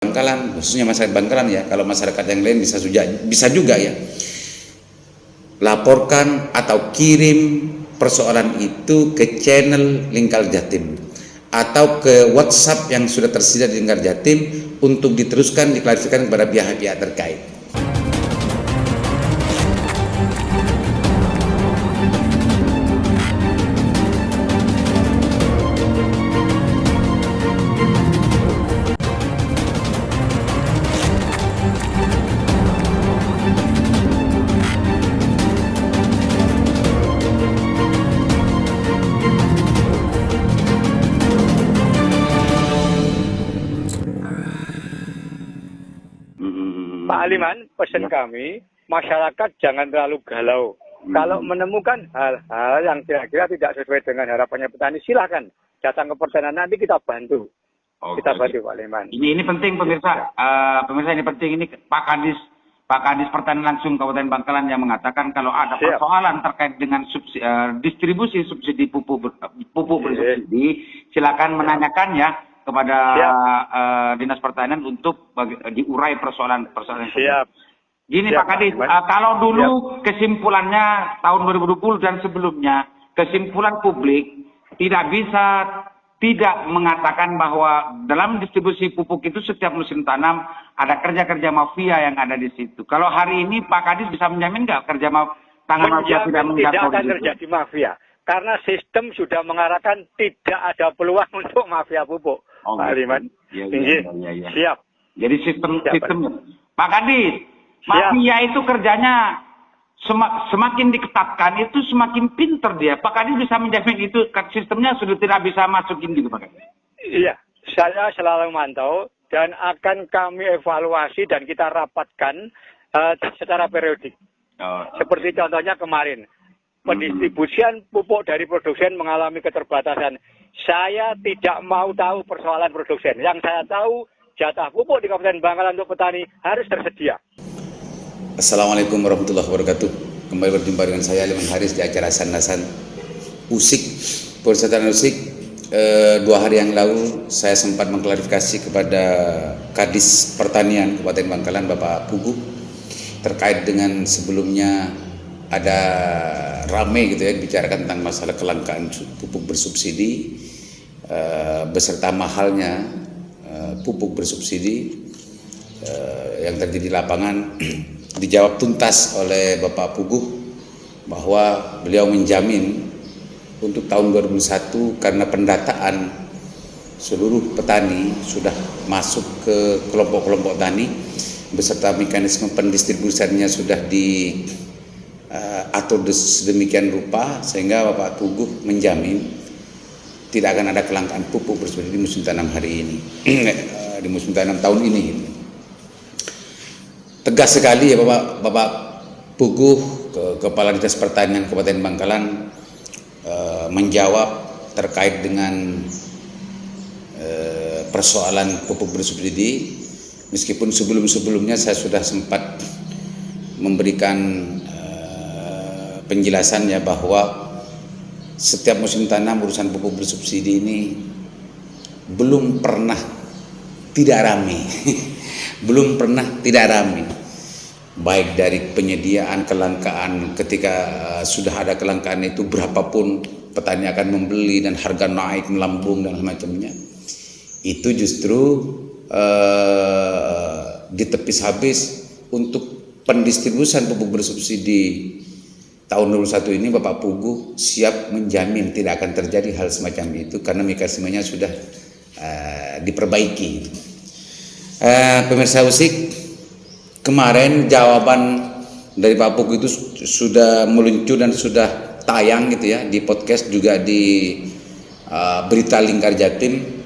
Bangkalan, khususnya masyarakat Bangkalan ya, kalau masyarakat yang lain bisa juga ya, laporkan atau kirim persoalan itu ke channel Lingkar Jatim atau ke WhatsApp yang sudah tersedia di Lingkar Jatim untuk diteruskan diklarifikasi kepada pihak-pihak terkait. Pak Aliman, pesan kami, masyarakat jangan terlalu galau. Kalau menemukan hal-hal yang kira-kira tidak sesuai dengan harapannya petani, silakan datang ke pertanian, nanti kita bantu. Kita bantu Pak Aliman. Ini penting pemirsa, pemirsa ini penting, ini Pak Kadis Pertanian langsung Kabupaten Bangkalan yang mengatakan kalau ada persoalan terkait dengan distribusi subsidi pupuk bersubsidi, silakan menanyakannya kepada Dinas Pertanian untuk diurai persoalan. Siap. Gini Pak Kadis, kalau dulu kesimpulannya tahun 2020 dan sebelumnya, kesimpulan publik tidak mengatakan bahwa dalam distribusi pupuk itu setiap musim tanam ada kerja-kerja mafia yang ada di situ. Kalau hari ini Pak Kadis bisa menjamin nggak tangan mafia tidak akan terjadi mafia? Karena sistem sudah mengarahkan tidak ada peluang untuk mafia pupuk. Pak Aliman. Iya. Siap. Jadi sistemnya. Pak Kadis, mafia itu kerjanya semakin diketatkan itu semakin pinter dia. Pak Kadis bisa menjamin itu sistemnya sudah tidak bisa masukin gitu Pak Kadis. Iya, saya selalu mantau dan akan kami evaluasi dan kita rapatkan secara periodik. Seperti contohnya kemarin. Pendistribusian pupuk dari produsen mengalami keterbatasan. Saya tidak mau tahu persoalan produsen. Yang saya tahu jatah pupuk di Kabupaten Bangkalan untuk petani harus tersedia. Assalamualaikum warahmatullahi wabarakatuh. Kembali berjumpa dengan saya Aliman Haris di acara Sandasan Usik. Persatuan Usik, 2 hari yang lalu saya sempat mengklarifikasi kepada Kadis Pertanian Kabupaten Bangkalan Bapak Pugu terkait dengan sebelumnya ada ramai gitu ya bicarakan tentang masalah kelangkaan pupuk bersubsidi beserta mahalnya pupuk bersubsidi yang terjadi di lapangan. Dijawab tuntas oleh Bapak Puguh bahwa beliau menjamin untuk tahun 2021 karena pendataan seluruh petani sudah masuk ke kelompok-kelompok tani beserta mekanisme pendistribusiannya sudah atur sedemikian rupa sehingga Bapak Puguh menjamin tidak akan ada kelangkaan pupuk bersubsidi di musim tanam hari ini, di musim tanam tahun ini. Tegas sekali ya Bapak Puguh, Kepala Dinas Pertanian Kabupaten Bangkalan menjawab terkait dengan persoalan pupuk bersubsidi, meskipun sebelumnya saya sudah sempat memberikan penjelasan ya bahwa setiap musim tanam urusan pupuk bersubsidi ini belum pernah tidak ramai. Belum pernah tidak ramai. Baik dari penyediaan, kelangkaan, ketika sudah ada kelangkaan itu berapapun petani akan membeli dan harga naik melambung dan semacamnya. Itu justru ditepis habis untuk pendistribusian pupuk bersubsidi tahun 2021 ini. Bapak Puguh siap menjamin tidak akan terjadi hal semacam itu karena mekanismenya sudah diperbaiki. Pemirsa Usik, kemarin jawaban dari Pak Puguh itu sudah meluncur dan sudah tayang gitu ya di podcast juga di berita Lingkar Jatim.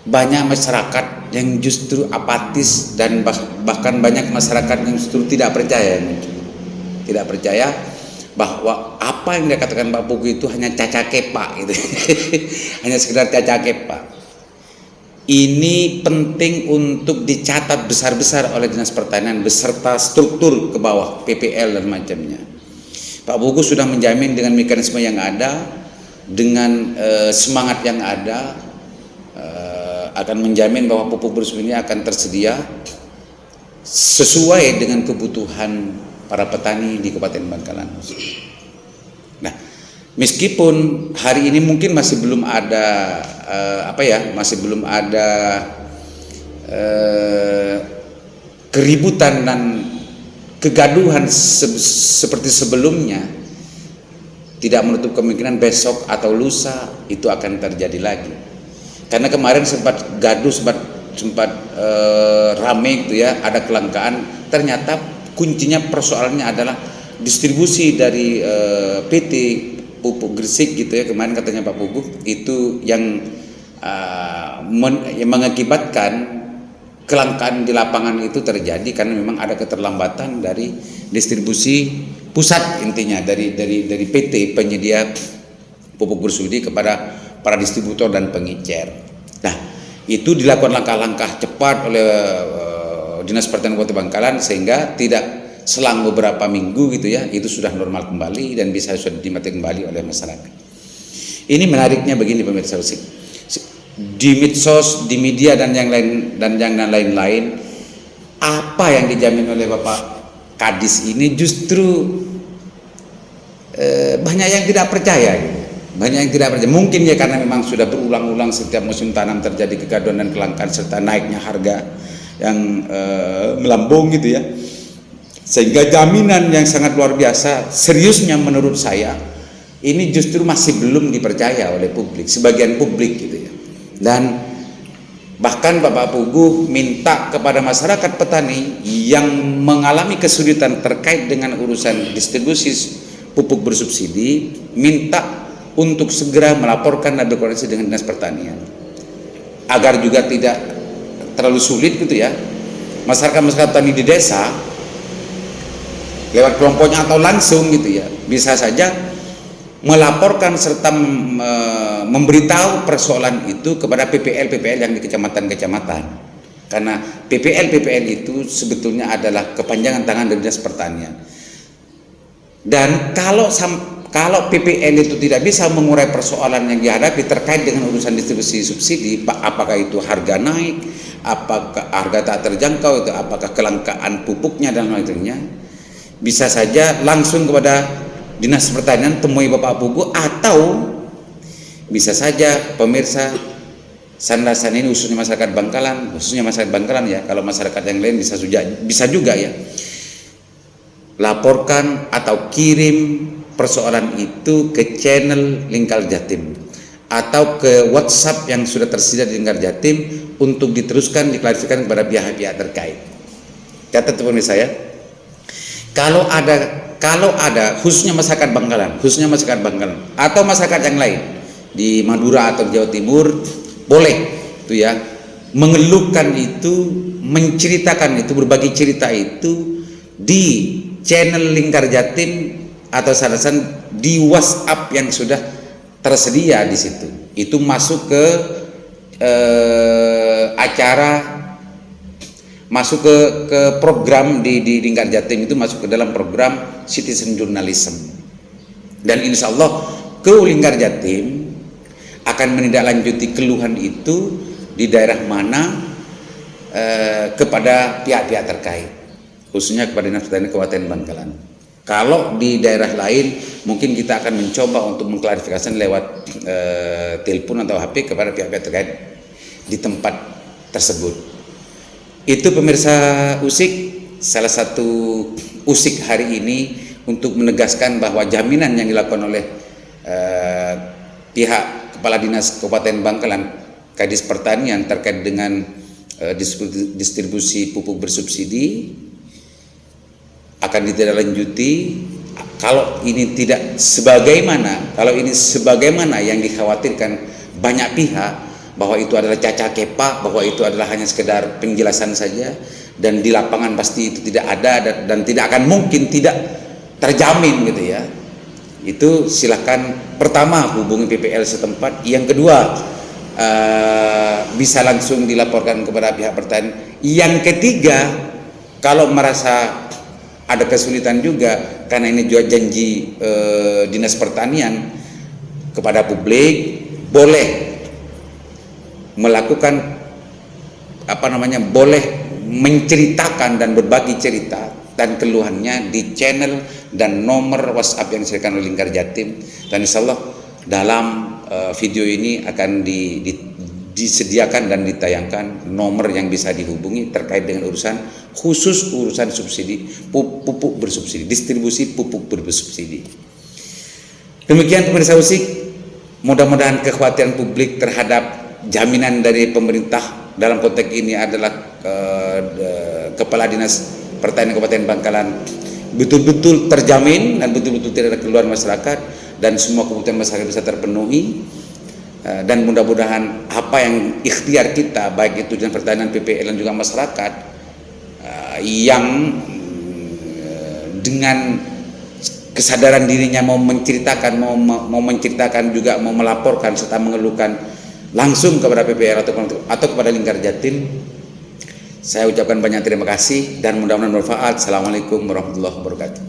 Banyak masyarakat yang justru apatis dan bahkan banyak masyarakat yang justru tidak percaya. Tidak percaya bahwa apa yang dikatakan Pak Puguh itu hanya caca kepa gitu. Hanya sekedar caca kepa. Ini penting untuk dicatat besar-besar oleh Dinas Pertanian beserta struktur ke bawah PPL dan macamnya. Pak Puguh sudah menjamin dengan mekanisme yang ada, dengan semangat yang ada, akan menjamin bahwa pupuk bersubsidi ini akan tersedia sesuai dengan kebutuhan para petani di Kabupaten Bangkalan. Nah, meskipun hari ini mungkin masih belum ada masih belum ada keributan dan kegaduhan seperti sebelumnya, tidak menutup kemungkinan besok atau lusa itu akan terjadi lagi. Karena kemarin sempat gaduh, sempat rame gitu ya, ada kelangkaan. Ternyata kuncinya persoalannya adalah distribusi dari PT Pupuk Gresik gitu ya, kemarin katanya Pak Pupuk itu yang mengakibatkan kelangkaan di lapangan itu terjadi karena memang ada keterlambatan dari distribusi pusat, intinya dari PT penyedia pupuk bersubsidi kepada para distributor dan pengecer. Nah, itu dilakukan langkah-langkah cepat oleh Dinas Pertanian Kabupaten Bangkalan sehingga tidak selang beberapa minggu gitu ya, itu sudah normal kembali dan sudah dinikmati kembali oleh masyarakat. Ini menariknya begini pemirsa Usik, di medsos, di media dan yang lain-lain, apa yang dijamin oleh Bapak Kadis ini justru banyak yang tidak percaya gitu. Banyak yang tidak percaya, mungkin ya karena memang sudah berulang-ulang setiap musim tanam terjadi kegaduhan dan kelangkaan serta naiknya harga yang melambung gitu ya, sehingga jaminan yang sangat luar biasa seriusnya menurut saya ini justru masih belum dipercaya oleh publik, sebagian publik gitu ya. Dan bahkan Bapak Puguh minta kepada masyarakat petani yang mengalami kesulitan terkait dengan urusan distribusi pupuk bersubsidi, minta untuk segera melaporkan dan berkoordinasi dengan Dinas Pertanian agar juga tidak terlalu sulit gitu ya. Masyarakat petani di desa lewat kelompoknya atau langsung gitu ya, bisa saja melaporkan serta memberitahu persoalan itu kepada PPL yang di kecamatan-kecamatan, karena PPL itu sebetulnya adalah kepanjangan tangan dari Dinas Pertanian. Dan kalau PPL itu tidak bisa mengurai persoalan yang dihadapi terkait dengan urusan distribusi subsidi, apakah itu harga naik, apakah harga tak terjangkau, itu apakah kelangkaan pupuknya dan lain-lainnya, bisa saja langsung kepada Dinas Pertanian temui Bapak Puguh, atau bisa saja pemirsa Sandasan ini khususnya masyarakat Bangkalan ya, kalau masyarakat yang lain bisa juga ya, laporkan atau kirim persoalan itu ke channel Lingkar Jatim atau ke WhatsApp yang sudah tersedia di Lingkar Jatim untuk diteruskan diklarifikasikan kepada pihak-pihak terkait. Kata pemirsa ya, kalau ada khususnya masyarakat Bangkalan atau masyarakat yang lain di Madura atau Jawa Timur, boleh itu ya mengeluhkan itu, menceritakan itu, berbagi cerita itu di channel Lingkar Jatim atau Sandasan di WhatsApp yang sudah tersedia di situ. Itu masuk ke masuk ke program di Lingkar Jatim, itu masuk ke dalam program Citizen Journalism. Dan insya Allah ke Lingkar Jatim akan menindaklanjuti keluhan itu di daerah mana kepada pihak-pihak terkait, khususnya kepada Dinas Pertanian Kabupaten Bangkalan. Kalau di daerah lain mungkin kita akan mencoba untuk mengklarifikasi lewat telepon atau HP kepada pihak-pihak terkait di tempat tersebut. Itu pemirsa Usik, salah satu Usik hari ini untuk menegaskan bahwa jaminan yang dilakukan oleh pihak Kepala Dinas Kabupaten Bangkalan, Kadis Pertanian terkait dengan distribusi pupuk bersubsidi akan ditindaklanjuti. Kalau ini sebagaimana yang dikhawatirkan banyak pihak, bahwa itu adalah cacat kepak, bahwa itu adalah hanya sekedar penjelasan saja, dan di lapangan pasti itu tidak ada dan tidak akan mungkin tidak terjamin gitu ya. Itu silakan pertama hubungi PPL setempat, yang kedua bisa langsung dilaporkan kepada pihak pertanian, yang ketiga kalau merasa ada kesulitan juga karena ini juga janji Dinas Pertanian kepada publik, boleh melakukan boleh menceritakan dan berbagi cerita dan keluhannya di channel dan nomor WhatsApp yang disediakan oleh Lingkar Jatim, dan insya Allah dalam video ini akan disediakan dan ditayangkan nomor yang bisa dihubungi terkait dengan khusus urusan subsidi pupuk bersubsidi, distribusi pupuk bersubsidi. Demikian pemirsa Usik, mudah-mudahan kekhawatiran publik terhadap jaminan dari pemerintah dalam konteks ini adalah Kepala Dinas Pertanian Kabupaten Bangkalan betul-betul terjamin dan betul-betul tidak ada keluhan masyarakat, dan semua kebutuhan masyarakat bisa terpenuhi. Dan mudah-mudahan apa yang ikhtiar kita, baik itu Dinas Pertanian, PPL, dan juga masyarakat yang dengan kesadaran dirinya mau menceritakan juga mau melaporkan serta mengeluhkan langsung kepada PPL atau kepada Lingkar Jatim, saya ucapkan banyak terima kasih dan mudah-mudahan bermanfaat. Assalamualaikum warahmatullahi wabarakatuh.